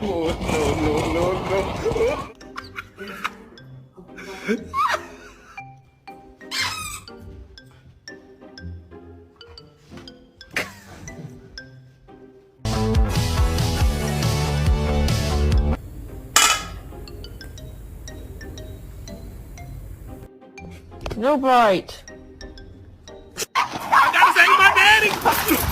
Oh, no, no, no, no. No bite. I gotta save my daddy!